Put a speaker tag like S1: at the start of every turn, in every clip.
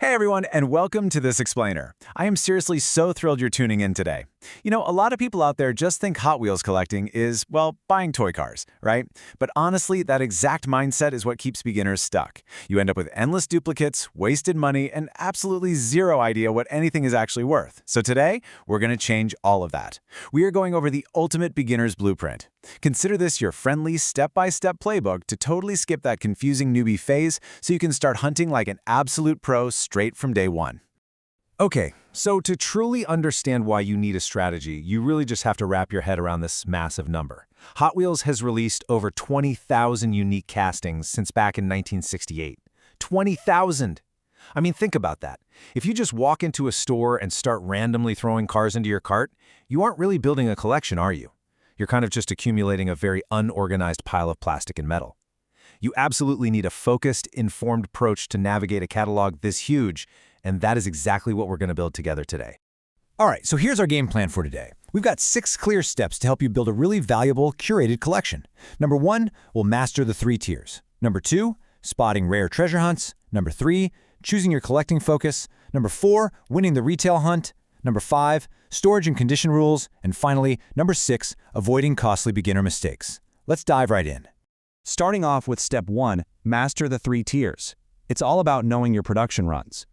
S1: Hey everyone, and welcome to This Explainer. I am seriously so thrilled you're tuning in today. You know, a lot of people out there just think Hot Wheels collecting is, well, buying toy cars, right? But honestly, that exact mindset is what keeps beginners stuck. You end up with endless duplicates, wasted money, and absolutely zero idea what anything is actually worth. So today, we're going to change all of that. We are going over the ultimate beginner's blueprint. Consider this your friendly step-by-step playbook to totally skip that confusing newbie phase so you can start hunting like an absolute pro straight from day one.
S2: Okay, so to truly understand why you need a strategy, you really just have to wrap your head around this massive number. Hot Wheels has released over 20,000 unique castings since back in 1968. 20,000! I mean, think about that. If you just walk into a store and start randomly throwing cars into your cart, you aren't really building a collection, are you? You're kind of just accumulating a very unorganized pile of plastic and metal. You absolutely need a focused, informed approach to navigate a catalog this huge, and that is exactly what we're going to build together today.
S3: All right, so here's our game plan for today. We've got 6 clear steps to help you build a really valuable, curated collection. Number 1, we'll master the 3 tiers. Number 2, spotting rare treasure hunts. Number 3, choosing your collecting focus. Number 4, winning the retail hunt. Number 5, storage and condition rules. And finally, number 6, avoiding costly beginner mistakes. Let's dive right in.
S4: Starting off with step 1, master the 3 tiers. It's all about knowing your production runs.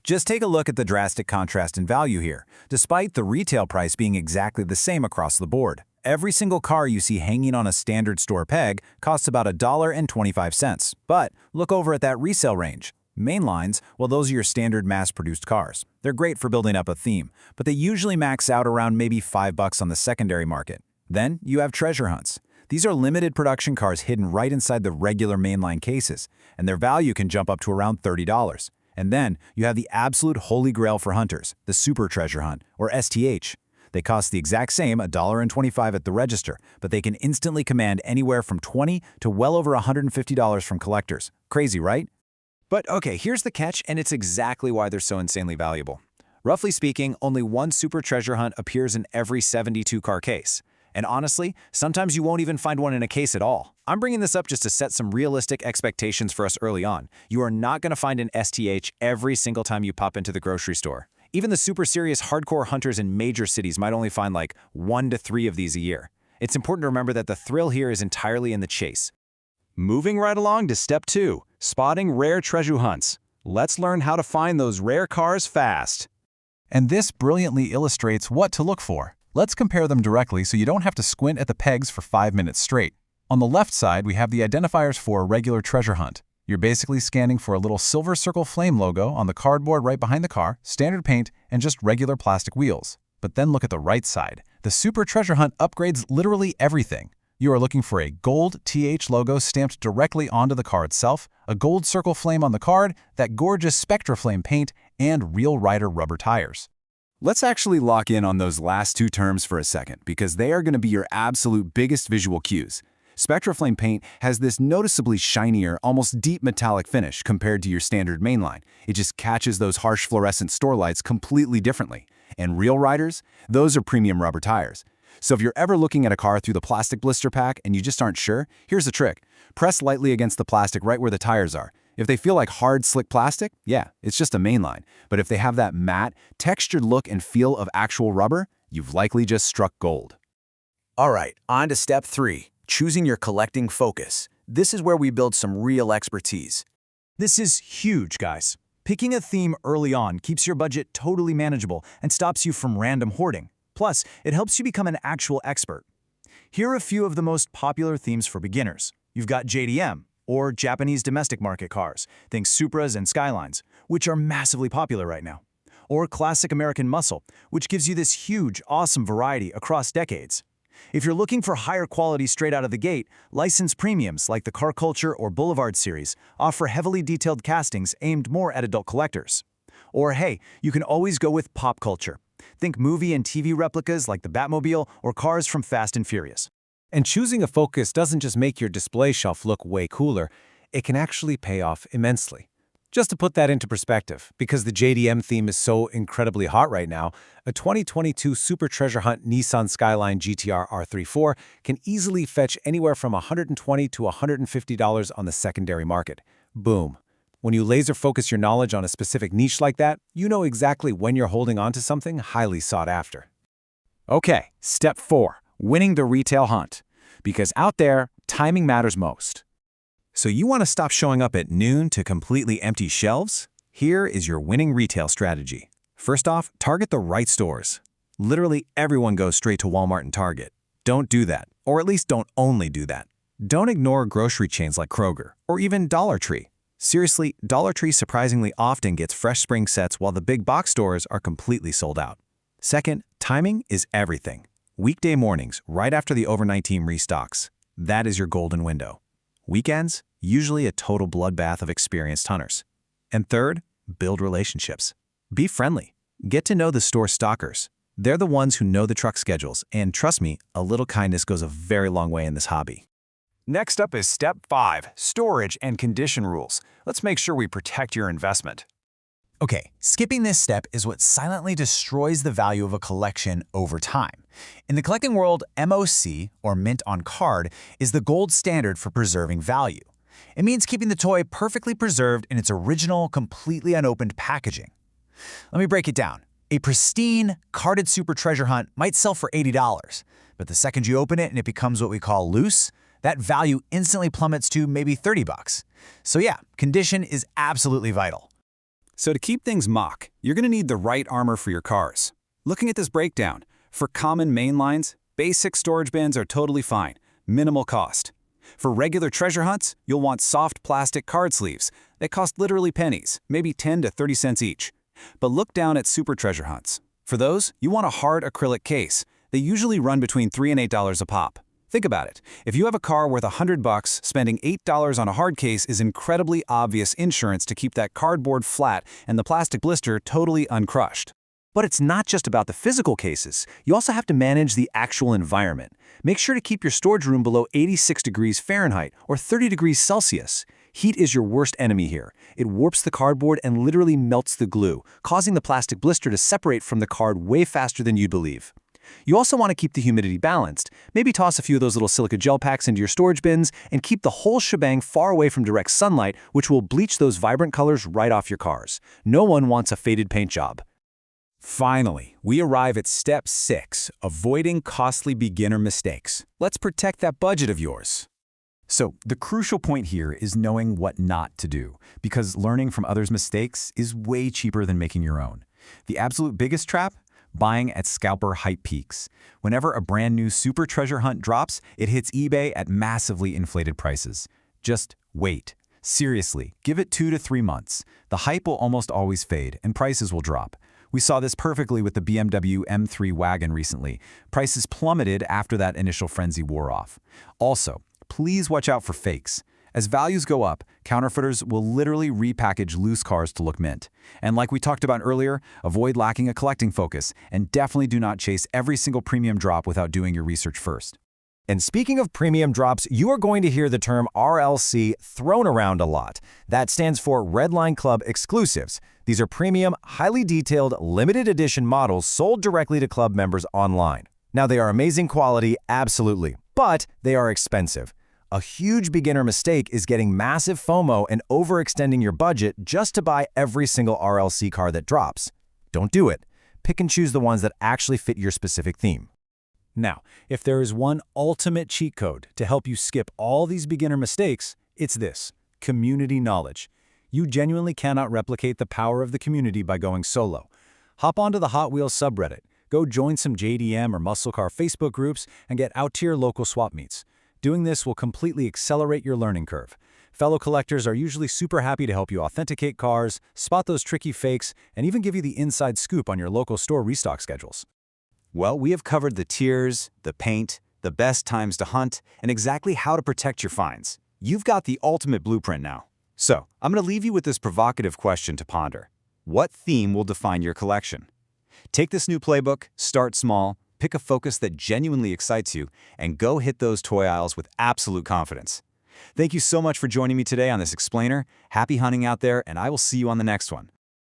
S1: Just take a look at the drastic contrast in value here, despite the retail price being exactly the same across the board. Every single car you see hanging on a standard store peg costs about $1.25. But look over at that resale range. Mainlines, well, those are your standard mass-produced cars. They're great for building up a theme, but they usually max out around maybe $5 on the secondary market. Then you have treasure hunts. These are limited production cars hidden right inside the regular mainline cases, and their value can jump up to around $30. And then you have the absolute holy grail for hunters, the super treasure hunt, or STH. They cost the exact same $1.25 at the register, but they can instantly command anywhere from $20 to well over $150 from collectors. Crazy, right? But okay, here's the catch, and it's exactly why they're so insanely valuable. Roughly speaking, only one super treasure hunt appears in every 72-car case. And honestly, sometimes you won't even find one in a case at all. I'm bringing this up just to set some realistic expectations for us early on. You are not going to find an STH every single time you pop into the grocery store. Even the super serious hardcore hunters in major cities might only find like 1 to 3 of these a year. It's important to remember that the thrill here is entirely in the chase.
S4: Moving right along to step 2, spotting rare treasure hunts. Let's learn how to find those rare cars fast.
S2: And this brilliantly illustrates what to look for. Let's compare them directly so you don't have to squint at the pegs for 5 minutes straight. On the left side, we have the identifiers for a regular treasure hunt. You're basically scanning for a little silver circle flame logo on the cardboard right behind the car, standard paint, and just regular plastic wheels. But then look at the right side. The super treasure hunt upgrades literally everything. You are looking for a gold TH logo stamped directly onto the car itself, a gold circle flame on the card, that gorgeous Spectra flame paint, and real rider rubber tires.
S1: Let's actually lock in on those last 2 terms for a second, because they are going to be your absolute biggest visual cues. Spectra flame paint has this noticeably shinier, almost deep metallic finish compared to your standard mainline. It just catches those harsh fluorescent store lights completely differently. And real riders, those are premium rubber tires. So if you're ever looking at a car through the plastic blister pack and you just aren't sure, here's the trick. Press lightly against the plastic right where the tires are. If they feel like hard, slick plastic, yeah, it's just a mainline. But if they have that matte, textured look and feel of actual rubber, you've likely just struck gold.
S3: All right, on to step 3, choosing your collecting focus. This is where we build some real expertise.
S1: This is huge, guys. Picking a theme early on keeps your budget totally manageable and stops you from random hoarding. Plus, it helps you become an actual expert. Here are a few of the most popular themes for beginners. You've got JDM, or Japanese domestic market cars, think Supras and Skylines, which are massively popular right now. Or classic American muscle, which gives you this huge, awesome variety across decades. If you're looking for higher quality straight out of the gate, licensed premiums like the Car Culture or Boulevard series offer heavily detailed castings aimed more at adult collectors. Or hey, you can always go with pop culture. Think movie and TV replicas like the Batmobile or cars from Fast and Furious.
S2: And choosing a focus doesn't just make your display shelf look way cooler, it can actually pay off immensely. Just to put that into perspective, because the JDM theme is so incredibly hot right now, a 2022 Super Treasure Hunt Nissan Skyline GTR R34 can easily fetch anywhere from $120 to $150 on the secondary market. Boom. When you laser focus your knowledge on a specific niche like that, you know exactly when you're holding on to something highly sought after.
S4: Okay, step 4, winning the retail hunt. Because out there, timing matters most.
S1: So you want to stop showing up at noon to completely empty shelves? Here is your winning retail strategy. First off, target the right stores. Literally everyone goes straight to Walmart and Target. Don't do that, or at least don't only do that. Don't ignore grocery chains like Kroger, or even Dollar Tree. Seriously, Dollar Tree surprisingly often gets fresh spring sets while the big box stores are completely sold out. Second, timing is everything. Weekday mornings, right after the overnight team restocks. That is your golden window. Weekends, usually a total bloodbath of experienced hunters. And third, build relationships. Be friendly. Get to know the store stockers. They're the ones who know the truck schedules, and trust me, a little kindness goes a very long way in this hobby.
S4: Next up is step 5, storage and condition rules. Let's make sure we protect your investment.
S1: Okay, skipping this step is what silently destroys the value of a collection over time. In the collecting world, MOC, or mint on card, is the gold standard for preserving value. It means keeping the toy perfectly preserved in its original, completely unopened packaging. Let me break it down. A pristine, carded Super Treasure Hunt might sell for $80, but the second you open it and it becomes what we call loose, that value instantly plummets to maybe $30. So yeah, condition is absolutely vital.
S4: So to keep things mock, you're going to need the right armor for your cars. Looking at this breakdown, for common mainlines, basic storage bins are totally fine, minimal cost. For regular treasure hunts, you'll want soft plastic card sleeves. They cost literally pennies, maybe 10 to 30 cents each. But look down at super treasure hunts. For those, you want a hard acrylic case. They usually run between $3 and $8 a pop. Think about it. If you have a car worth $100, spending $8 on a hard case is incredibly obvious insurance to keep that cardboard flat and the plastic blister totally uncrushed. But it's not just about the physical cases. You also have to manage the actual environment. Make sure to keep your storage room below 86 degrees Fahrenheit or 30 degrees Celsius. Heat is your worst enemy here. It warps the cardboard and literally melts the glue, causing the plastic blister to separate from the card way faster than you'd believe. You also want to keep the humidity balanced. Maybe toss a few of those little silica gel packs into your storage bins and keep the whole shebang far away from direct sunlight, which will bleach those vibrant colors right off your cars. No one wants a faded paint job. Finally, we arrive at step 6, avoiding costly beginner mistakes. Let's protect that budget of yours.
S1: So the crucial point here is knowing what not to do, because learning from others' mistakes is way cheaper than making your own. The absolute biggest trap? Buying at scalper hype peaks. Whenever a brand new super treasure hunt drops, it hits eBay at massively inflated prices. Just wait. Seriously, give it 2 to 3 months. The hype will almost always fade and prices will drop. We saw this perfectly with the BMW M3 wagon recently. Prices plummeted after that initial frenzy wore off. Also, please watch out for fakes. As values go up, counterfeiters will literally repackage loose cars to look mint. And like we talked about earlier, avoid lacking a collecting focus, and definitely do not chase every single premium drop without doing your research first.
S3: And speaking of premium drops, you are going to hear the term RLC thrown around a lot. That stands for Red Line Club Exclusives. These are premium, highly detailed, limited edition models sold directly to club members online. Now, they are amazing quality, absolutely, but they are expensive. A huge beginner mistake is getting massive FOMO and overextending your budget just to buy every single RLC car that drops. Don't do it. Pick and choose the ones that actually fit your specific theme.
S2: Now, if there is one ultimate cheat code to help you skip all these beginner mistakes, it's this: community knowledge. You genuinely cannot replicate the power of the community by going solo. Hop onto the Hot Wheels subreddit, go join some JDM or muscle car Facebook groups, and get out to your local swap meets. Doing this will completely accelerate your learning curve. Fellow collectors are usually super happy to help you authenticate cars, spot those tricky fakes, and even give you the inside scoop on your local store restock schedules.
S4: Well, we have covered the tiers, the paint, the best times to hunt, and exactly how to protect your finds. You've got the ultimate blueprint now. So, I'm going to leave you with this provocative question to ponder. What theme will define your collection? Take this new playbook, start small, pick a focus that genuinely excites you, and go hit those toy aisles with absolute confidence. Thank you so much for joining me today on this explainer. Happy hunting out there, and I will see you on the next one.